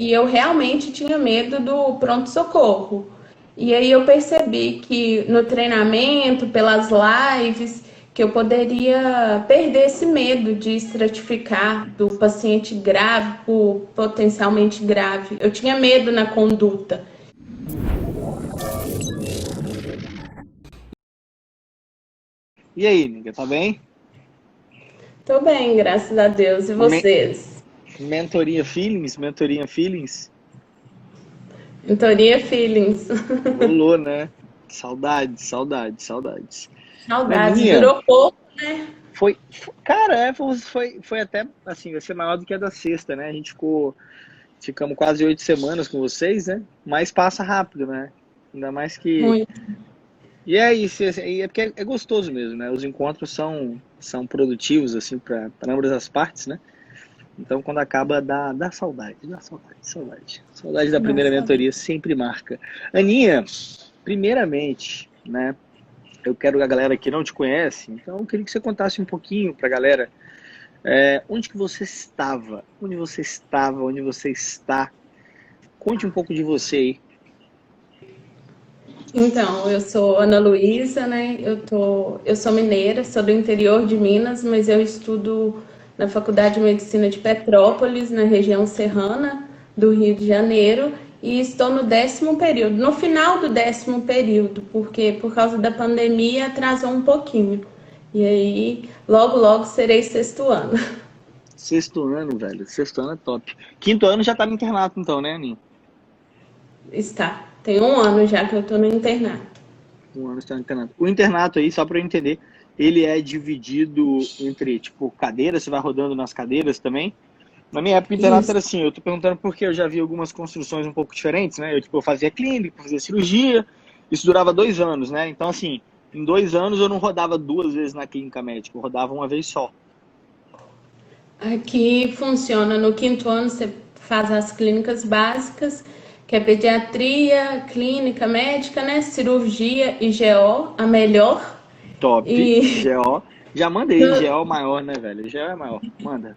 e eu realmente tinha medo do pronto-socorro. E aí eu percebi que no treinamento, pelas lives, que eu poderia perder esse medo de estratificar do paciente grave por potencialmente grave. Eu tinha medo na conduta. E aí, nega, tá bem? Tô bem, graças a Deus. E Me- vocês? Mentoria Feelings, mentoria Feelings. Mentoria Feelings. Rolou, né? Saudades, saudades, saudades. Saudades. Aninha, Durou pouco, né? cara, foi até assim, vai ser maior do que a da sexta, né? A gente ficamos quase 8 semanas com vocês, né? Mas passa rápido, né? Ainda mais que. Muito. E é isso, é porque é gostoso mesmo, né? Os encontros são produtivos, assim, para ambas as partes, né? Então, quando acaba, dá saudade, dá saudade, saudade. Saudade da primeira Nossa. mentoria sempre marca. Aninha, primeiramente, né? Eu quero que a galera que não te conhece, então eu queria que você contasse um pouquinho pra galera onde que você estava, onde você estava, onde você está. Conte um pouco de você aí. Então, eu sou Ana Luísa, né? Eu sou mineira, sou do interior de Minas, mas eu estudo na Faculdade de Medicina de Petrópolis, na região serrana do Rio de Janeiro, e estou no 10º período, no final do 10º período, porque por causa da pandemia atrasou um pouquinho. E aí, logo, logo serei sexto ano. Sexto ano, velho. Sexto ano é top. Quinto ano já tá no internato, então, né, Aninha? Está. Tem um ano já que eu estou no internato. Um ano está no internato. O internato aí, só pra eu entender, ele é dividido entre, tipo, cadeiras, você vai rodando nas cadeiras também? Na minha época, o internato Isso. era assim, eu tô perguntando porque eu já vi algumas construções um pouco diferentes, né? Eu, tipo, eu fazia clínica, fazia cirurgia, isso durava 2 anos, né? Então, assim, em 2 anos eu não rodava 2 vezes na clínica médica, eu rodava uma vez só. Aqui funciona no quinto ano, você faz as clínicas básicas, que é pediatria, clínica médica, né? Cirurgia e GO, a melhor. Top, E GO. Já mandei, no, GO maior, né, velho? GO é maior, manda.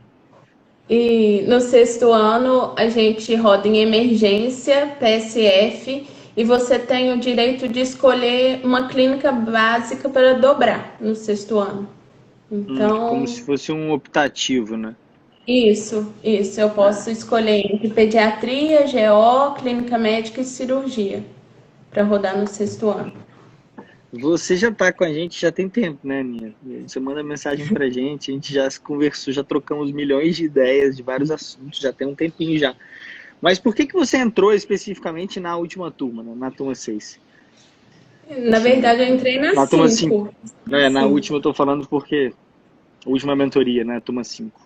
e no sexto ano a gente roda em emergência, PSF, e você tem o direito de escolher uma clínica básica para dobrar no sexto ano. Como se Então, fosse um optativo, né? isso. Eu posso É. escolher entre pediatria, GO, clínica médica e cirurgia para rodar no sexto ano. Você já tá com a gente já tem tempo, né, Aninha? Você manda mensagem pra gente, a gente já se conversou, já trocamos milhões de ideias de vários assuntos, já tem um tempinho já. Mas por que que você entrou especificamente na última turma, né? Na turma 6? Na Assim, verdade, eu entrei na na turma 5. 5. Na Sim. última eu tô falando porque a última mentoria, né? Turma 5.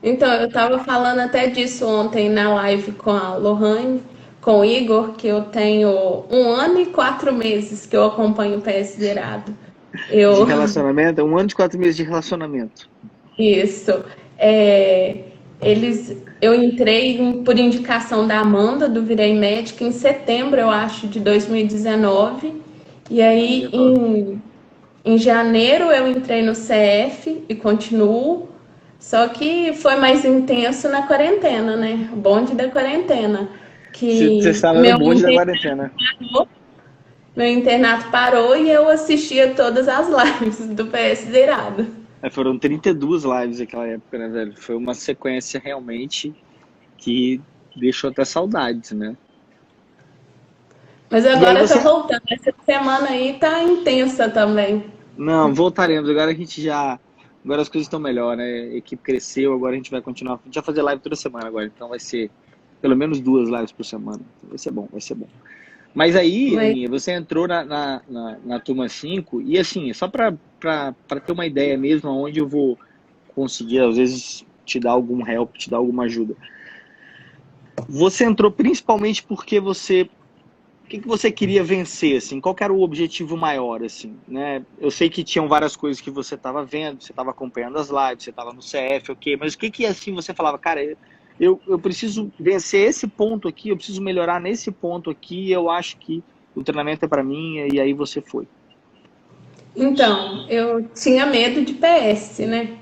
Então, eu estava falando até disso ontem na live com a Lohane, com o Igor, que eu tenho 1 ano e 4 meses que eu acompanho o PS Zerado. De Eu, relacionamento, 1 ano e 4 meses de relacionamento. isso. É, eu entrei por indicação da Amanda, do Virei Médica, em setembro, eu acho, de 2019. E aí, 19. em janeiro, eu entrei no CF e continuo. Só que foi mais intenso na quarentena, né? O bonde da quarentena. Você Que estava no bonde da quarentena. meu internato parou e eu assistia todas as lives do PS Zerado. Foram 32 lives naquela época, né, velho? Foi uma sequência realmente que deixou até saudades, né? Mas E aí agora eu tô você. voltando. Essa semana aí tá intensa também. Não, voltaremos. Agora a gente já. Agora as coisas estão melhor, né? A equipe cresceu, agora a gente vai continuar. A gente vai fazer live toda semana agora, então vai ser pelo menos 2 lives por semana. Vai ser bom, vai ser bom. Mas aí, Mas Aninha, você entrou na turma 5 e assim, só para ter uma ideia mesmo aonde eu vou conseguir, às vezes, te dar algum help, te dar alguma ajuda. Você entrou principalmente porque o que que você queria vencer, assim? Qual que era o objetivo maior, assim, né? Eu sei que tinham várias coisas que você estava vendo, você estava acompanhando as lives, você estava no CF, ok, mas o que que, assim, você falava, cara, eu preciso vencer esse ponto aqui, eu preciso melhorar nesse ponto aqui, eu acho que o treinamento é para mim, e aí você foi. então, eu tinha medo de PS, né?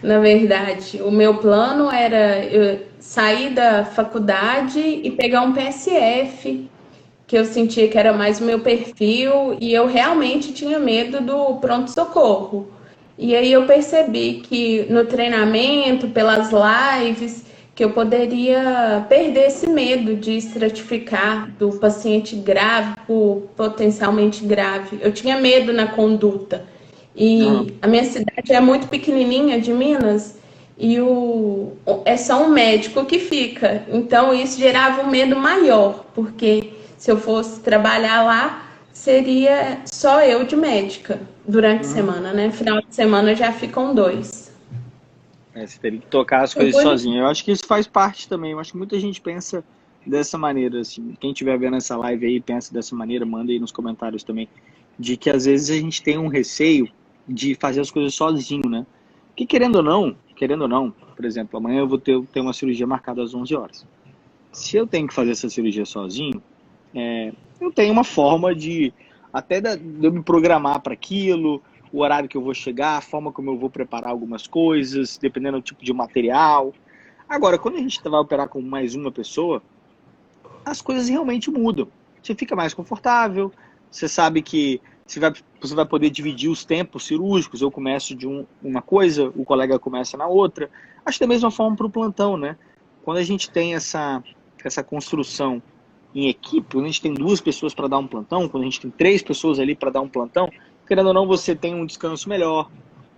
Na verdade, o meu plano era sair da faculdade e pegar um PSF, que eu sentia que era mais o meu perfil, e eu realmente tinha medo do pronto-socorro. E aí eu percebi que no treinamento, pelas lives, que eu poderia perder esse medo de estratificar do paciente grave por potencialmente grave. Eu tinha medo na conduta. Aham. E a minha cidade é muito pequenininha, de Minas, e é só um médico que fica. Então isso gerava um medo maior, porque se eu fosse trabalhar lá, seria só eu de médica durante a Uhum. semana, né? Final de semana já ficam dois. Você teria que tocar as Foi coisas por isso. sozinho. Eu acho que isso faz parte também. Eu acho que muita gente pensa dessa maneira, assim. Quem estiver vendo essa live aí pensa dessa maneira, manda aí nos comentários também. De que às vezes a gente tem um receio de fazer as coisas sozinho, né? Que querendo ou não, por exemplo, amanhã eu vou ter uma cirurgia marcada às 11 horas. Se eu tenho que fazer essa cirurgia sozinho, eu tenho uma forma de de eu me programar para aquilo, o horário que eu vou chegar, a forma como eu vou preparar algumas coisas, dependendo do tipo de material. Agora, quando a gente vai operar com mais uma pessoa, as coisas realmente mudam. Você fica mais confortável, você sabe que você vai poder dividir os tempos cirúrgicos. Eu começo de uma coisa, o colega começa na outra. Acho que da mesma forma para o plantão, né? Quando a gente tem essa construção em equipe, quando a gente tem 2 pessoas para dar um plantão, quando a gente tem 3 pessoas ali para dar um plantão, querendo ou não, você tem um descanso melhor,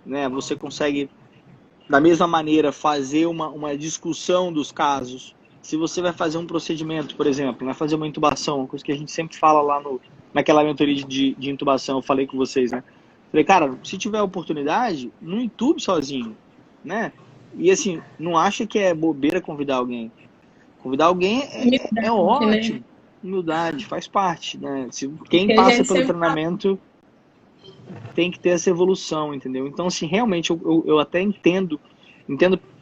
né? Você consegue, da mesma maneira, fazer uma discussão dos casos. Se você vai fazer um procedimento, por exemplo, vai fazer uma intubação, uma coisa que a gente sempre fala lá naquela mentoria de intubação, eu falei com vocês, né? Falei, cara, se tiver oportunidade, não intube sozinho, né? E assim, não acha que é bobeira convidar alguém. Convidar alguém é Humildade, né? ótimo. Humildade, faz parte, né? Quem Porque a passa gente pelo sempre fala, treinamento tem que ter essa evolução, entendeu? Então, assim, realmente eu até entendo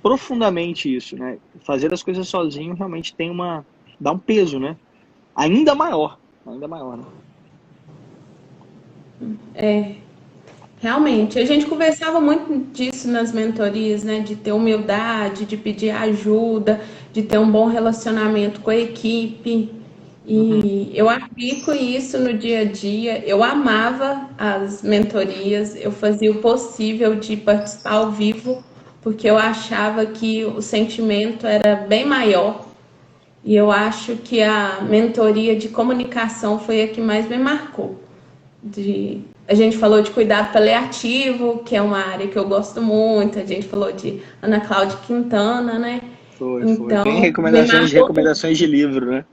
profundamente isso, né? Fazer as coisas sozinho realmente dá um peso, né? Ainda maior, né? realmente, a gente conversava muito disso nas mentorias, né? De ter humildade, de pedir ajuda, de ter um bom relacionamento com a equipe. Uhum. E eu aplico isso no dia a dia. Eu amava as mentorias, eu fazia o possível de participar ao vivo, porque eu achava que o sentimento era bem maior. E eu acho que a mentoria de comunicação foi a que mais me marcou. A gente falou de cuidado paliativo, que é uma área que eu gosto muito. A gente falou de Ana Cláudia Quintana, né? Foi. Bem Então, recomendações de livro, né?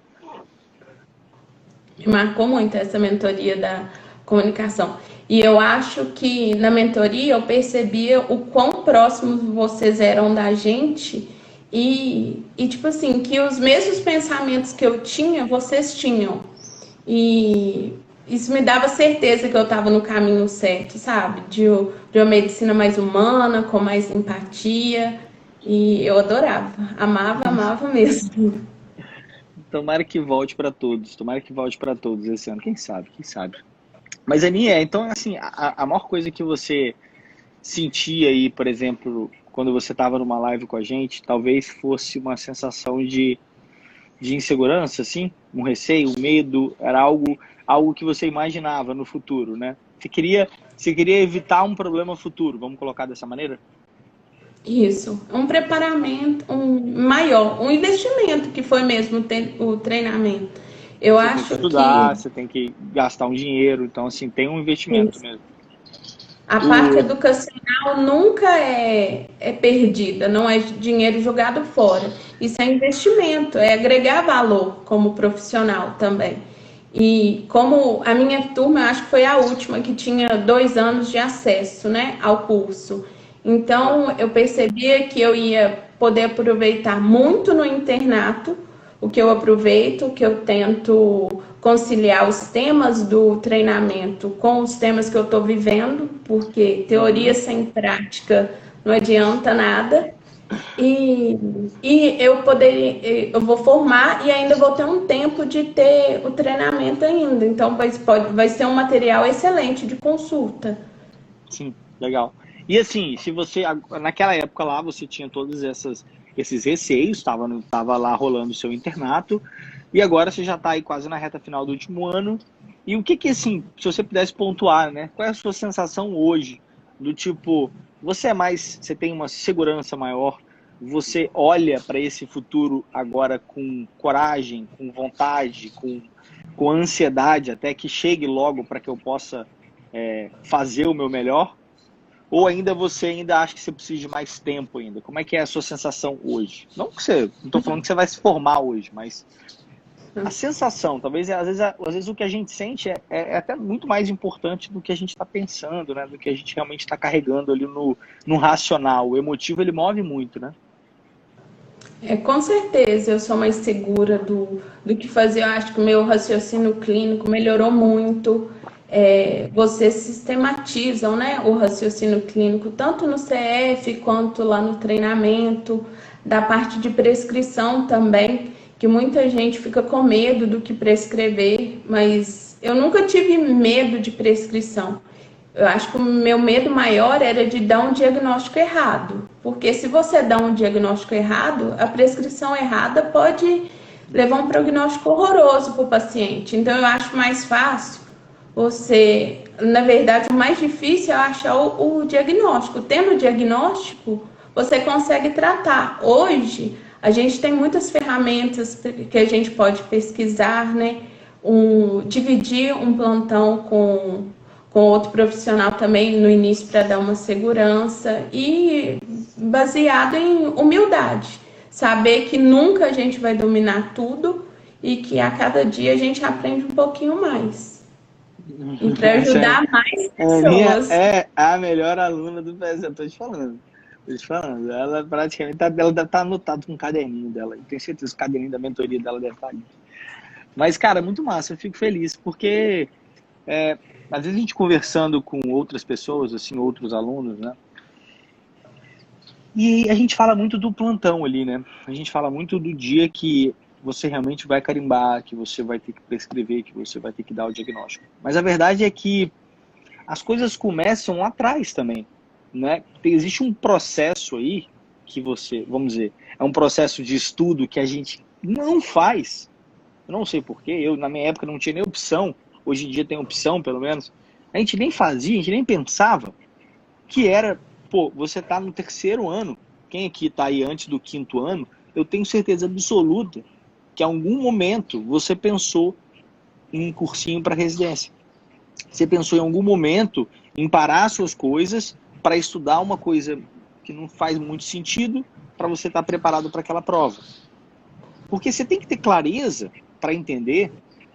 me marcou muito essa mentoria da comunicação. E eu acho que na mentoria eu percebia o quão próximos vocês eram da gente e tipo assim, que os mesmos pensamentos que eu tinha, vocês tinham. E isso me dava certeza que eu estava no caminho certo, sabe? De uma medicina mais humana, com mais empatia. E eu adorava, amava, amava mesmo. Tomara que volte para todos esse ano, quem sabe, quem sabe. Mas Aninha, então assim, a maior coisa que você sentia aí, por exemplo, quando você estava numa live com a gente, talvez fosse uma sensação de insegurança, assim, um receio, um medo, era algo que você imaginava no futuro, né? Você queria evitar um problema futuro, vamos colocar dessa maneira? Isso, um preparamento um maior, um investimento que foi mesmo o treinamento. Eu Você tem que acho que estudar, você tem que gastar um dinheiro, então assim, tem um investimento isso, mesmo. a parte O... educacional nunca é perdida, não é dinheiro jogado fora. Isso é investimento, é agregar valor como profissional também. E como a minha turma, eu acho que foi a última que tinha 2 anos de acesso, né, ao curso. Então, eu percebia que eu ia poder aproveitar muito no internato, o que eu aproveito, o que eu tento conciliar os temas do treinamento com os temas que eu estou vivendo, porque teoria Uhum. sem prática não adianta nada. E, e eu vou formar e ainda vou ter um tempo de ter o treinamento ainda. Então vai ser um material excelente de consulta. Sim, legal. E assim, se você naquela época lá você tinha todas esses receios, estava lá rolando o seu internato, e agora você já está aí quase na reta final do último ano. E o que assim, se você pudesse pontuar, né? Qual é a sua sensação hoje? Do tipo, você tem uma segurança maior, você olha para esse futuro agora com coragem, com vontade, com ansiedade, até que chegue logo para que eu possa fazer o meu melhor? Ou você ainda acha que você precisa de mais tempo ainda? Como é que é a sua sensação hoje? Não estou falando que você vai se formar hoje, mas a sensação, talvez, às vezes o que a gente sente é até muito mais importante do que a gente está pensando, né? Do que a gente realmente está carregando ali no racional. O emotivo, ele move muito, né? Com certeza, eu sou mais segura do que fazer. Eu acho que o meu raciocínio clínico melhorou muito. Vocês sistematizam, né, o raciocínio clínico, tanto no CF quanto lá no treinamento, da parte de prescrição também, que muita gente fica com medo do que prescrever, mas eu nunca tive medo de prescrição. Eu acho que o meu medo maior era de dar um diagnóstico errado, porque se você dá um diagnóstico errado, a prescrição errada pode levar um prognóstico horroroso para o paciente. Então eu acho mais fácil na verdade, o mais difícil é achar o diagnóstico. Tendo o diagnóstico, você consegue tratar. Hoje, a gente tem muitas ferramentas que a gente pode pesquisar, né? Dividir um plantão com outro profissional também no início para dar uma segurança e baseado em humildade. Saber que nunca a gente vai dominar tudo e que a cada dia a gente aprende um pouquinho mais. E para ajudar mais pessoas. É a melhor aluna do PSA, eu tô te falando. Ela praticamente ela deve estar anotada com um caderninho dela. Eu tenho certeza que o caderninho da mentoria dela deve estar ali. Mas, cara, muito massa, eu fico feliz, porque às vezes a gente conversando com outras pessoas, assim, outros alunos, né? E a gente fala muito do plantão ali, né? A gente fala muito do dia que você realmente vai carimbar, que você vai ter que prescrever, que você vai ter que dar o diagnóstico. Mas a verdade é que as coisas começam lá atrás também, né? Existe um processo aí que vamos dizer, é um processo de estudo que a gente não faz. Eu não sei porquê, na minha época não tinha nem opção, hoje em dia tem opção pelo menos. A gente nem fazia, a gente nem pensava que era, você tá no 3º ano, quem aqui tá aí antes do 5º ano, eu tenho certeza absoluta que em algum momento você pensou em um cursinho para residência. Você pensou em algum momento em parar suas coisas para estudar uma coisa que não faz muito sentido para você estar preparado para aquela prova. Porque você tem que ter clareza para entender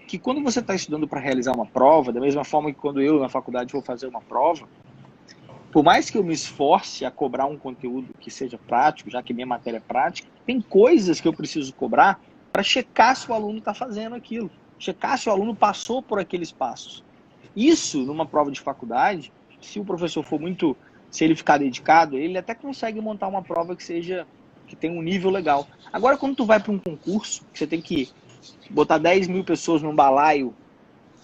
que quando você está estudando para realizar uma prova, da mesma forma que quando eu na faculdade vou fazer uma prova, por mais que eu me esforce a cobrar um conteúdo que seja prático, já que minha matéria é prática, tem coisas que eu preciso cobrar para checar se o aluno está fazendo aquilo, checar se o aluno passou por aqueles passos. Isso, numa prova de faculdade, se o professor se ele ficar dedicado, ele até consegue montar uma prova que tenha um nível legal. Agora, quando tu vai para um concurso, que você tem que botar 10 mil pessoas num balaio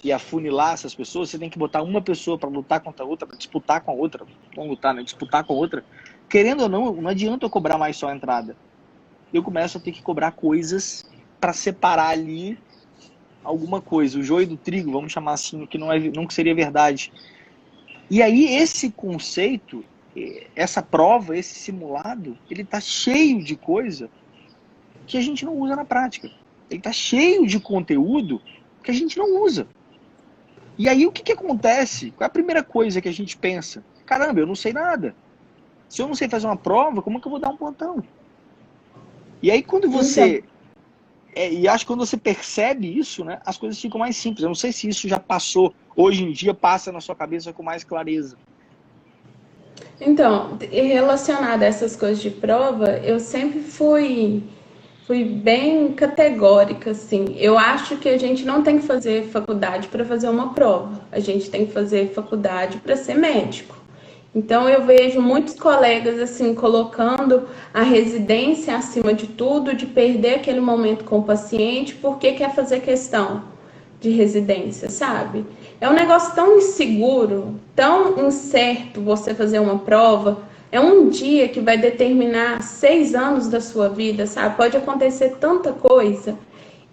e afunilar essas pessoas, você tem que botar uma pessoa para lutar contra a outra, para disputar com a outra, não lutar, né? Disputar com a outra. Querendo ou não adianta eu cobrar mais só a entrada. Eu começo a ter que cobrar coisas para separar ali alguma coisa, o joio do trigo, vamos chamar assim, que não seria verdade. E aí esse conceito, essa prova, esse simulado, ele está cheio de coisa que a gente não usa na prática. Ele está cheio de conteúdo que a gente não usa. E aí o que acontece? Qual é a primeira coisa que a gente pensa? Caramba, eu não sei nada. Se eu não sei fazer uma prova, como é que eu vou dar um plantão? E aí quando você... e acho que quando você percebe isso, né, as coisas ficam mais simples. Eu não sei se isso já passou, hoje em dia passa na sua cabeça com mais clareza. Então, relacionado a essas coisas de prova, eu sempre fui bem categórica, assim. Eu acho que a gente não tem que fazer faculdade para fazer uma prova. A gente tem que fazer faculdade para ser médico. Então, eu vejo muitos colegas, assim, colocando a residência acima de tudo, de perder aquele momento com o paciente, porque quer fazer questão de residência, sabe? É um negócio tão inseguro, tão incerto você fazer uma prova, é um dia que vai determinar 6 anos da sua vida, sabe? Pode acontecer tanta coisa.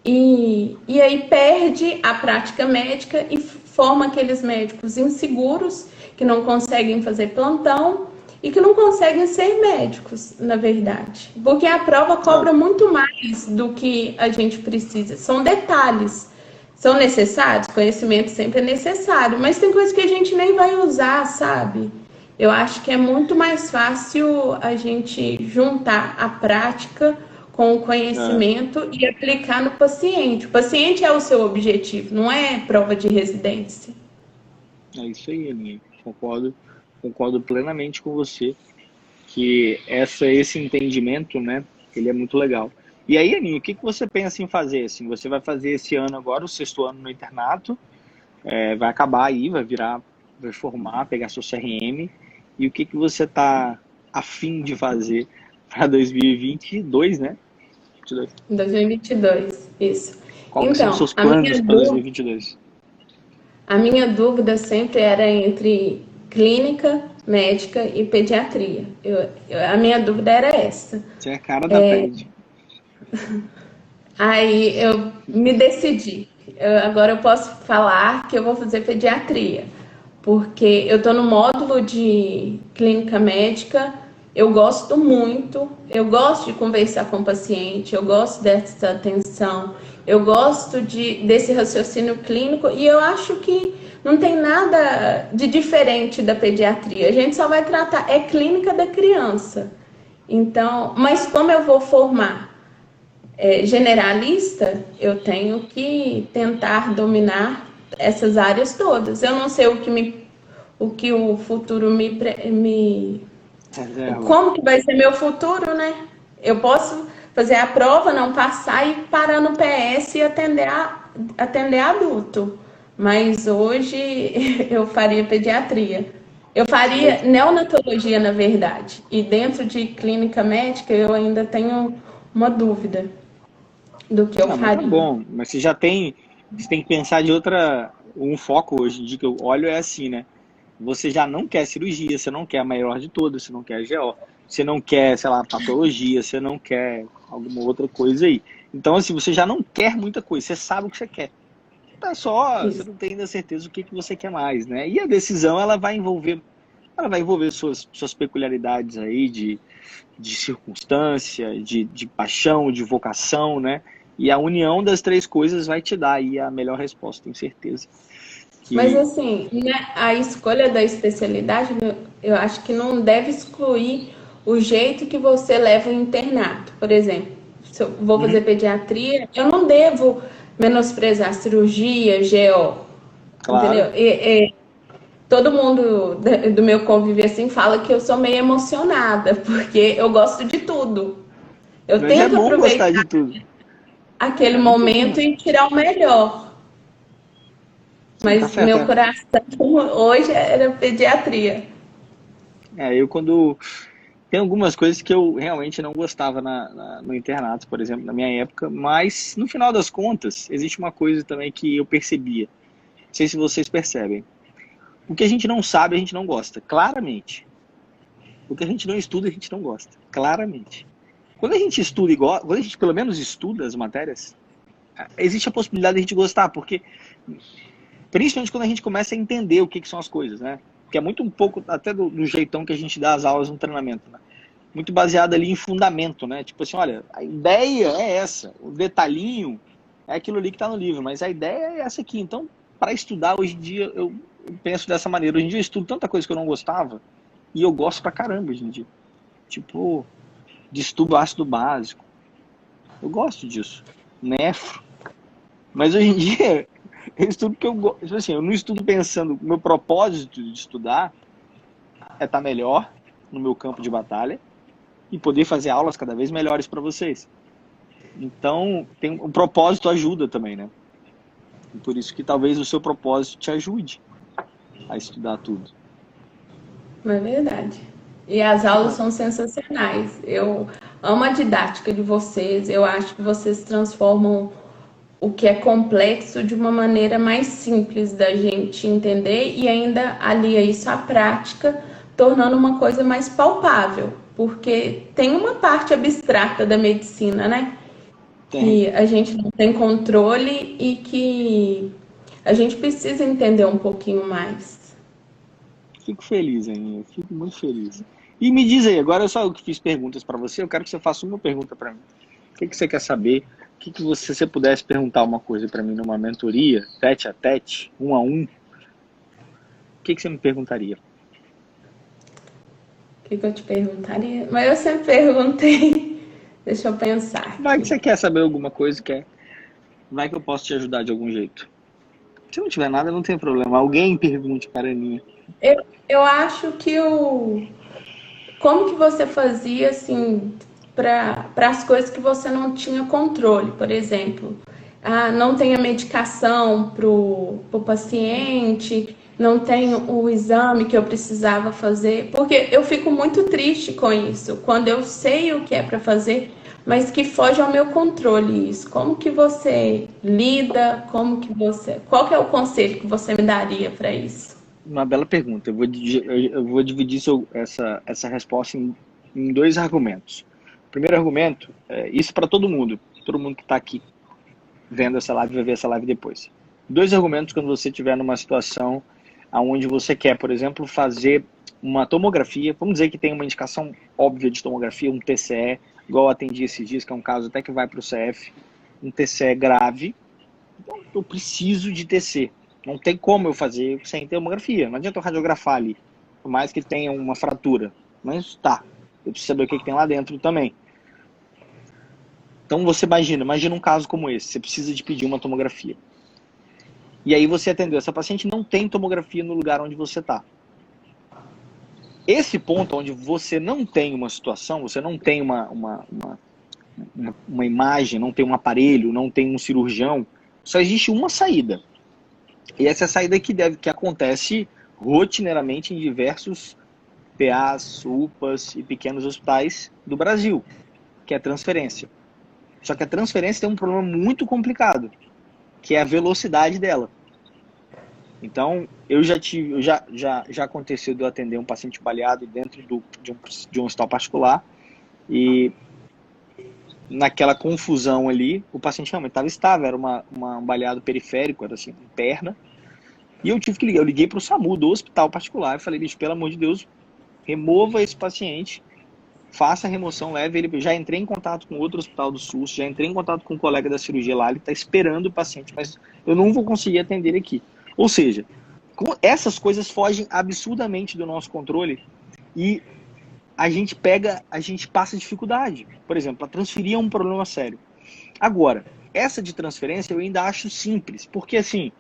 E aí perde a prática médica e forma aqueles médicos inseguros que não conseguem fazer plantão e que não conseguem ser médicos, na verdade. Porque a prova cobra muito mais do que a gente precisa. São detalhes. São necessários? Conhecimento sempre é necessário, mas tem coisas que a gente nem vai usar, sabe? Eu acho que é muito mais fácil a gente juntar a prática com o conhecimento e aplicar no paciente. O paciente é o seu objetivo, não é prova de residência. É isso aí, Aninha. Concordo plenamente com você que esse entendimento, né, ele é muito legal. E aí, Aninha, o que você pensa em fazer? Assim, você vai fazer esse ano agora, o 6º ano no internato, vai acabar aí, vai formar, pegar seu CRM, e o que você está a fim de fazer para 2022, né? 2022, isso. Quais são os seus planos para 2022? A minha dúvida sempre era entre clínica, médica e pediatria. A minha dúvida era essa. Você é a cara da PED. Aí eu me decidi. Agora eu posso falar que eu vou fazer pediatria, porque eu estou no módulo de clínica médica, eu gosto muito, eu gosto de conversar com o paciente, eu gosto dessa atenção, eu gosto desse raciocínio clínico e eu acho que não tem nada de diferente da pediatria. A gente só vai tratar, é clínica da criança. Então, mas como eu vou formar generalista, eu tenho que tentar dominar essas áreas todas. Eu não sei o que o futuro como que vai ser meu futuro, né? Eu posso fazer a prova, não passar e parar no PS e atender adulto. Mas hoje eu faria pediatria. Eu faria neonatologia, na verdade. E dentro de clínica médica eu ainda tenho uma dúvida do que eu faria. Tá bom, mas você tem que pensar de um foco hoje em dia que eu olho é assim, né? Você já não quer cirurgia, você não quer a maior de todas, você não quer GO, você não quer, sei lá, patologia, você não quer alguma outra coisa aí. Então, assim, você já não quer muita coisa, você sabe o que você quer. Você não tem ainda certeza o que você quer mais, né? E a decisão, ela vai envolver suas peculiaridades aí de circunstância, de paixão, de vocação, né? E a união das 3 coisas vai te dar aí a melhor resposta, tenho certeza. Mas assim, né, a escolha da especialidade, eu acho que não deve excluir o jeito que você leva o internato. Por exemplo, se eu vou fazer pediatria, eu não devo menosprezar cirurgia, GO. Claro. Entendeu? Todo mundo do meu convívio assim fala que eu sou meio emocionada, porque eu gosto de tudo. Eu tento aproveitar de tudo. Aquele momento e tirar o melhor. Mas meu coração hoje era pediatria. Tem algumas coisas que eu realmente não gostava no internato, por exemplo, na minha época, mas no final das contas, existe uma coisa também que eu percebia. Não sei se vocês percebem. O que a gente não sabe, a gente não gosta, claramente. O que a gente não estuda, a gente não gosta, claramente. Quando a gente estuda quando a gente pelo menos estuda as matérias, existe a possibilidade de a gente gostar, porque principalmente quando a gente começa a entender o que são as coisas, né? Que é muito um pouco até do jeitão que a gente dá as aulas no treinamento, né? Muito baseado ali em fundamento, né? Tipo assim, olha, a ideia é essa, o detalhinho é aquilo ali que está no livro, mas a ideia é essa aqui. Então, para estudar hoje em dia, eu penso dessa maneira. Hoje em dia eu estudo tanta coisa que eu não gostava e eu gosto pra caramba hoje em dia. Tipo, de estudo ácido básico. Eu gosto disso. Nefro. Mas hoje em dia, eu estudo porque eu gosto. Assim, eu não estudo pensando, o meu propósito de estudar é estar melhor no meu campo de batalha e poder fazer aulas cada vez melhores para vocês. Então, o propósito ajuda também, né? E por isso que talvez o seu propósito te ajude a estudar tudo. É verdade. E as aulas são sensacionais. Eu amo a didática de vocês. Eu acho que vocês transformam o que é complexo de uma maneira mais simples da gente entender e ainda alia isso à prática tornando uma coisa mais palpável, porque tem uma parte abstrata da medicina, né? Que a gente não tem controle e que a gente precisa entender um pouquinho mais. Fico feliz, Aninha. Fico muito feliz. E me diz aí, agora eu só que fiz perguntas para você, eu quero que você faça uma pergunta para mim. O que você quer saber? O que você, se você pudesse perguntar uma coisa para mim numa mentoria, tete a tete, um a um, o que você me perguntaria? O que eu te perguntaria? Mas eu sempre perguntei. Deixa eu pensar Vai que aqui. você quer saber alguma coisa, quer. Vai que eu posso te ajudar de algum jeito. Se não tiver nada, não tem problema. Alguém pergunte para a Aninha. Eu acho que como que você fazia assim para as coisas que você não tinha controle, por exemplo, não tem a medicação para o paciente, não tem o exame que eu precisava fazer, porque eu fico muito triste com isso, quando eu sei o que é para fazer, mas que foge ao meu controle isso. Como que você lida? Qual que é o conselho que você me daria para isso? Uma bela pergunta. Eu vou dividir essa resposta em dois argumentos. O primeiro argumento, isso para todo mundo que está aqui vendo essa live vai ver essa live depois. Dois argumentos quando você estiver numa situação onde você quer, por exemplo, fazer uma tomografia. Vamos dizer que tem uma indicação óbvia de tomografia, um TCE, igual eu atendi esses dias, que é um caso até que vai para o CF, um TCE grave. Então, eu preciso de TC. Não tem como eu fazer sem tomografia. Não adianta eu radiografar ali, por mais que tenha uma fratura. Mas tá, eu preciso saber o que tem lá dentro também. Então você imagina um caso como esse. Você precisa de pedir uma tomografia. E aí você atendeu essa paciente, não tem tomografia no lugar onde você está. Esse ponto onde você não tem uma situação, você não tem uma imagem, não tem um aparelho, não tem um cirurgião, só existe uma saída. E essa é a saída que acontece rotineiramente em diversos PAs, UPAs e pequenos hospitais do Brasil, que é a transferência. Só que a transferência tem um problema muito complicado, que é a velocidade dela. Então, já aconteceu de eu atender um paciente baleado dentro de um hospital particular e naquela confusão ali, o paciente realmente estava estável, era um baleado periférico, era assim, perna. E eu tive que ligar, eu liguei para o SAMU do hospital particular e falei, bicho, pelo amor de Deus, remova esse paciente, faça a remoção, leve ele. Já entrei em contato com outro hospital do SUS, já entrei em contato com um colega da cirurgia lá, ele está esperando o paciente, mas eu não vou conseguir atender ele aqui. Ou seja, essas coisas fogem absurdamente do nosso controle e a gente passa dificuldade. Por exemplo, para transferir é um problema sério. Agora, essa de transferência eu ainda acho simples, porque assim,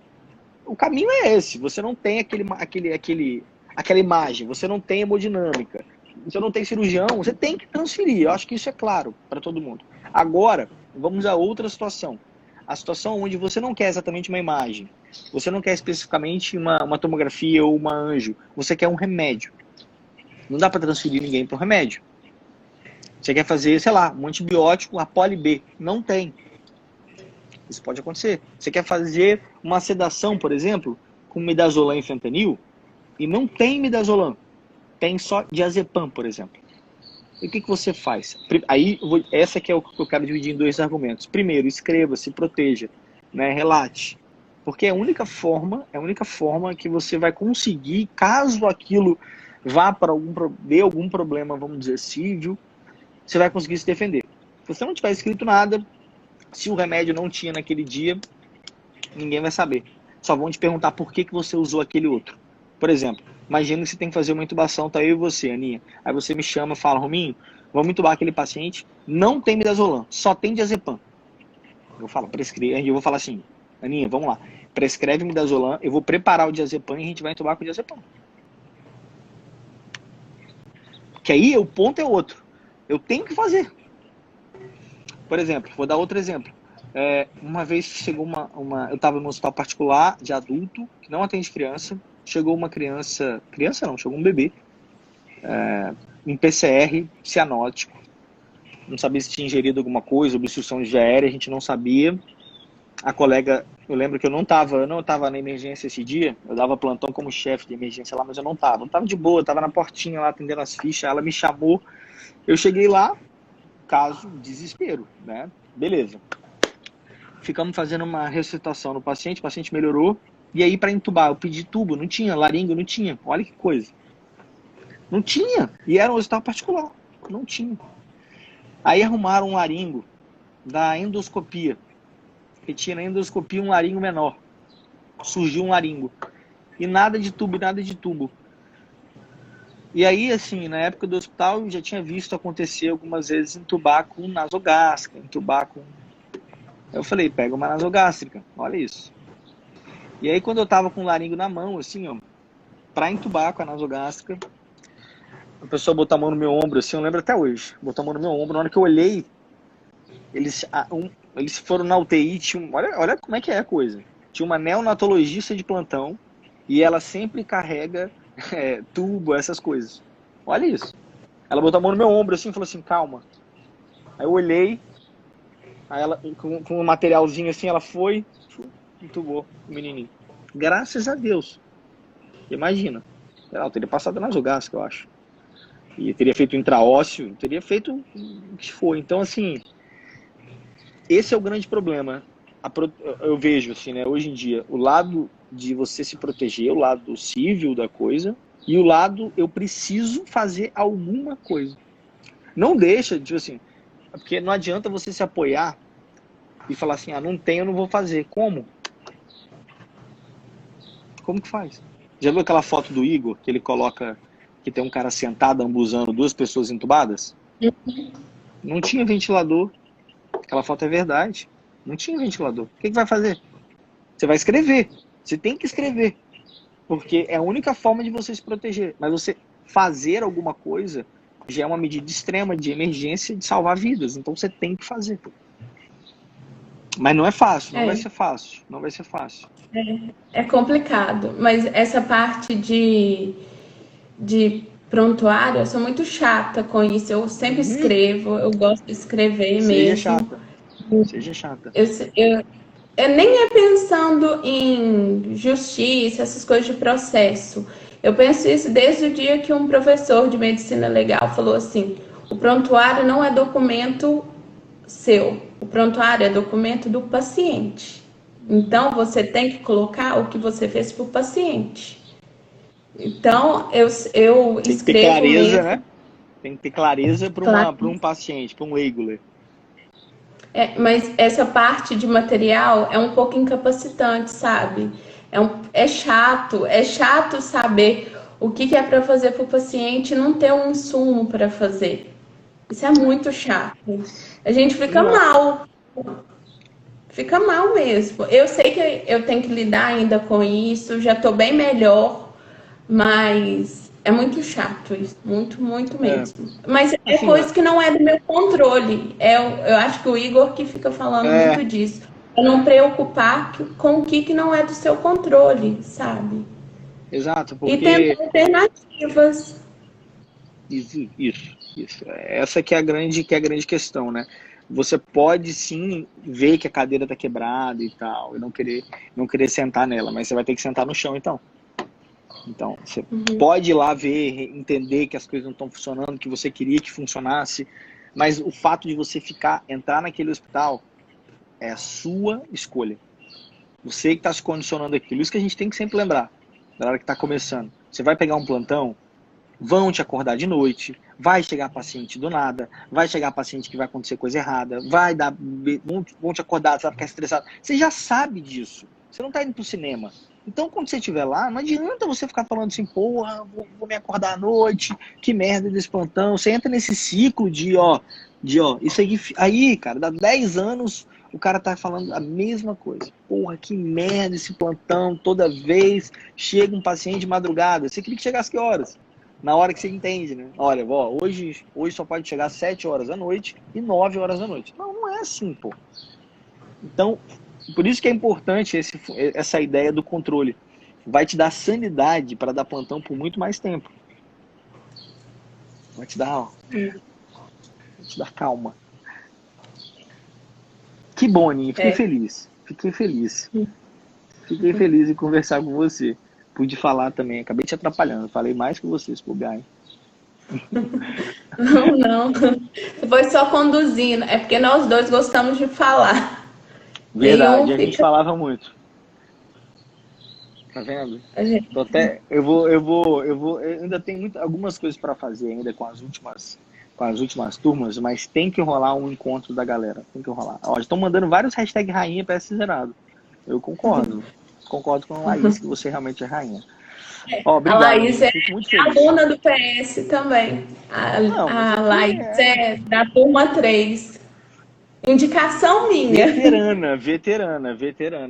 o caminho é esse, você não tem aquela imagem, você não tem hemodinâmica, você não tem cirurgião, você tem que transferir, eu acho que isso é claro para todo mundo. Agora, vamos a outra situação. A situação onde você não quer exatamente uma imagem, você não quer especificamente uma tomografia ou uma anjo, você quer um remédio. Não dá para transferir ninguém para um remédio. Você quer fazer, sei lá, um antibiótico, a poli-B. Não tem. Isso pode acontecer. Você quer fazer uma sedação, por exemplo, com midazolam e fentanil, e não tem midazolam. Tem só diazepam, por exemplo. E o que você faz? Aí, essa que é o que eu quero dividir em dois argumentos. Primeiro, escreva, se proteja, né? Relate. Porque é a única forma que você vai conseguir, caso aquilo vá para dê algum problema, vamos dizer, civil, você vai conseguir se defender. Se você não tiver escrito nada, se o remédio não tinha naquele dia, ninguém vai saber. Só vão te perguntar por que você usou aquele outro. Por exemplo, imagina que você tem que fazer uma intubação, tá eu e você, Aninha. Aí você me chama e fala, Rominho, vamos intubar aquele paciente, não tem midazolam, só tem diazepam. Eu falo, prescreve, eu vou falar assim, Aninha, vamos lá, prescreve midazolam, eu vou preparar o diazepam e a gente vai intubar com o diazepam. Que aí o ponto é outro. Eu tenho que fazer. Por exemplo, vou dar outro exemplo. Uma vez chegou eu estava num hospital particular de adulto, que não atende criança, chegou uma criança não, chegou um bebê, em PCR cianótico, não sabia se tinha ingerido alguma coisa, obstrução de via aérea, a gente não sabia, a colega Eu lembro que eu não tava na emergência esse dia. Eu dava plantão como chefe de emergência lá, mas eu não tava. Eu tava de boa, tava na portinha lá atendendo as fichas. Ela me chamou. Eu cheguei lá, caso, desespero, né? Beleza. Ficamos fazendo uma ressuscitação no paciente, o paciente melhorou. E aí, para entubar, eu pedi tubo, não tinha, laringo, não tinha. Olha que coisa. Não tinha. E era um hospital particular. Não tinha. Aí arrumaram um laringo da endoscopia. Retira a endoscopia, um laringo menor. Surgiu um laringo. E nada de tubo, nada de tubo. E aí, assim, na época do hospital, eu já tinha visto acontecer algumas vezes entubar com nasogástrica, entubar com... Eu falei, pega uma nasogástrica, olha isso. E aí, quando eu tava com o laringo na mão, assim, ó, pra entubar com a nasogástrica, a pessoa botou a mão no meu ombro, assim, eu lembro até hoje, botou a mão no meu ombro, na hora que eu olhei, eles foram na UTI, olha como é que é a coisa. Tinha uma neonatologista de plantão, e ela sempre carrega tubo, essas coisas. Olha isso. Ela botou a mão no meu ombro, assim, e falou assim, calma. Aí eu olhei, aí ela, com um materialzinho assim, ela foi, entubou o menininho. Graças a Deus. Imagina. Ela teria passado nas nasogástrica, eu acho. E teria feito intraósseo, teria feito o que for. Então, assim, esse é o grande problema. Eu vejo, assim, né, hoje em dia, o lado de você se proteger, o lado civil da coisa, e o lado eu preciso fazer alguma coisa. Não deixa, tipo assim, porque não adianta você se apoiar e falar assim, não tenho, eu não vou fazer. Como? Como que faz? Já viu aquela foto do Igor, que ele coloca que tem um cara sentado ambuzando duas pessoas entubadas? Não tinha ventilador. Aquela foto é verdade. Não tinha ventilador. O que vai fazer? Você vai escrever. Você tem que escrever. Porque é a única forma de você se proteger. Mas você fazer alguma coisa já é uma medida extrema de emergência de salvar vidas. Então você tem que fazer. Mas não é fácil. Não vai ser fácil. Não vai ser fácil. É complicado. Mas essa parte de prontuário, eu sou muito chata com isso. Eu sempre escrevo. Eu gosto de escrever Seja mesmo. chata. Seja chata. Eu nem é pensando em justiça, essas coisas de processo. Eu penso isso desde o dia que um professor de medicina legal falou assim: o prontuário não é documento seu, o prontuário é documento do paciente. Então você tem que colocar o que você fez para o paciente. Então eu tem que ter escrevo clareza, mesmo. né? Tem que ter clareza para um paciente, para um leigo. Mas essa parte de material é um pouco incapacitante, sabe? É chato saber o que é para fazer para o paciente e não ter um insumo para fazer. Isso é muito chato. A gente fica mal mesmo. Eu sei que eu tenho que lidar ainda com isso, já estou bem melhor, mas é muito chato isso, muito, muito mesmo. Mas é Assim, coisa que não é do meu controle. Eu acho que o Igor que fica falando muito disso. Pra não preocupar com o que não é do seu controle, sabe? Exato, E porque tentar alternativas. isso. Essa que é a grande questão, né? Você pode sim ver que a cadeira tá quebrada e tal, e não querer sentar nela, mas você vai ter que sentar no chão então. Então, você pode ir lá ver, entender que as coisas não estão funcionando, que você queria que funcionasse, mas o fato de você entrar naquele hospital é a sua escolha. Você que está se condicionando aquilo. Isso que a gente tem que sempre lembrar, na hora que está começando. Você vai pegar um plantão, vão te acordar de noite, vai chegar paciente do nada, vai chegar paciente que vai acontecer coisa errada, vão te acordar, você vai ficar estressado. Você já sabe disso. Você não está indo pro cinema. Então, quando você estiver lá, não adianta você ficar falando assim, porra, vou me acordar à noite, que merda desse plantão. Você entra nesse ciclo de isso aí, cara, dá 10 anos, o cara tá falando a mesma coisa. Porra, que merda esse plantão, toda vez chega um paciente de madrugada. Você queria que chegasse que horas? Na hora que você entende, né? Olha, hoje só pode chegar às 7 horas da noite e 9 horas da noite. Não é assim, pô. Então, por isso que é importante essa ideia do controle. Vai te dar sanidade para dar plantão por muito mais tempo. Vai te dar calma. Que bom, Aninha. Fiquei feliz. Fiquei feliz. Fiquei feliz em conversar com você. Pude falar também, acabei te atrapalhando. Falei mais que você, se bobear, hein? Não, não. Foi só conduzindo. É porque nós dois gostamos de falar. E aí Verdade, um a gente fica. falava muito. Tá vendo? A gente... Tô até, eu ainda tenho algumas coisas para fazer ainda com as últimas turmas, mas tem que rolar um encontro da galera. Tem que rolar. Ó, estão mandando vários hashtag rainha PS zerado. Eu concordo. Concordo com a Laís que você realmente é rainha. Ó, A obrigado, Laís amigo. é Fico muito feliz. aluna do PS também. Não, mas A aqui Laís é da turma 3. Indicação minha. veterana.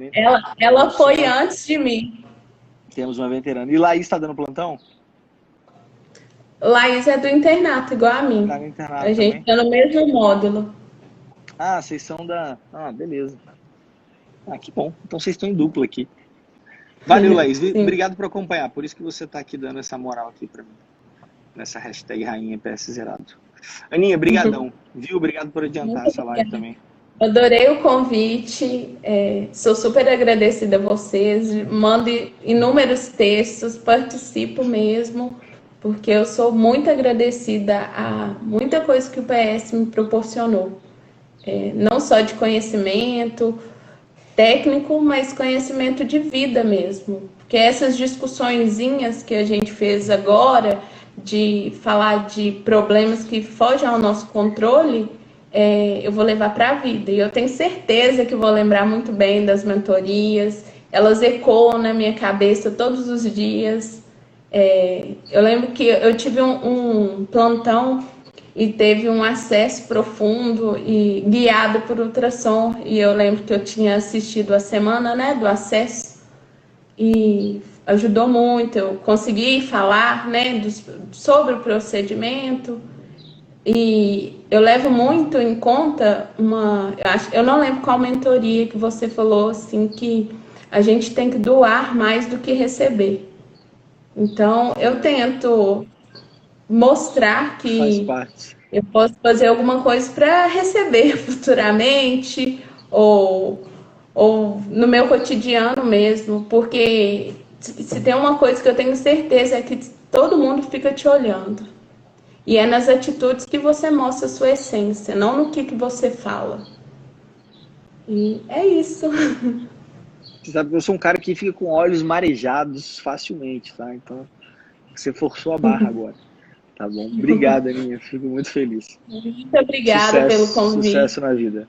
Então, Ela foi antes de mim. temos uma veterana. E Laís está dando plantão? Laís é do internato, igual a Tá mim. no internato A gente também? tá no mesmo módulo. Ah, vocês são da... Ah, beleza. Ah, que bom. Então vocês estão em dupla aqui. Valeu, Laís. Sim. Obrigado por acompanhar. Por isso que você está aqui dando essa moral aqui para mim. Nessa hashtag rainha PS zerado. Aninha, brigadão. Viu? Obrigado por adiantar Muito essa live obrigada. também. Adorei o convite, sou super agradecida a vocês, mando inúmeros textos, participo mesmo, porque eu sou muito agradecida a muita coisa que o PS me proporcionou, não só de conhecimento técnico, mas conhecimento de vida mesmo, porque essas discussõezinhas que a gente fez agora, de falar de problemas que fogem ao nosso controle, eu vou levar para a vida. E eu tenho certeza que vou lembrar muito bem das mentorias, elas ecoam na minha cabeça todos os dias. Eu lembro que eu tive um plantão e teve um acesso profundo e guiado por ultrassom. E eu lembro que eu tinha assistido a semana, né, do acesso e ajudou muito. Eu consegui falar, né, sobre o procedimento. E eu levo muito em conta eu não lembro qual mentoria que você falou assim que a gente tem que doar mais do que receber. Então eu tento mostrar Faz que parte. eu posso fazer alguma coisa para receber futuramente ou no meu cotidiano mesmo, porque se tem uma coisa que eu tenho certeza é que todo mundo fica te olhando. E é nas atitudes que você mostra a sua essência, não no que você fala. E é isso. Você sabe que eu sou um cara que fica com olhos marejados facilmente, tá? Então, você forçou a barra agora. Tá bom? Obrigado, Aninha. Fico muito feliz. Muito obrigada pelo convite. Sucesso na vida.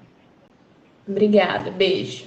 Obrigada, beijo.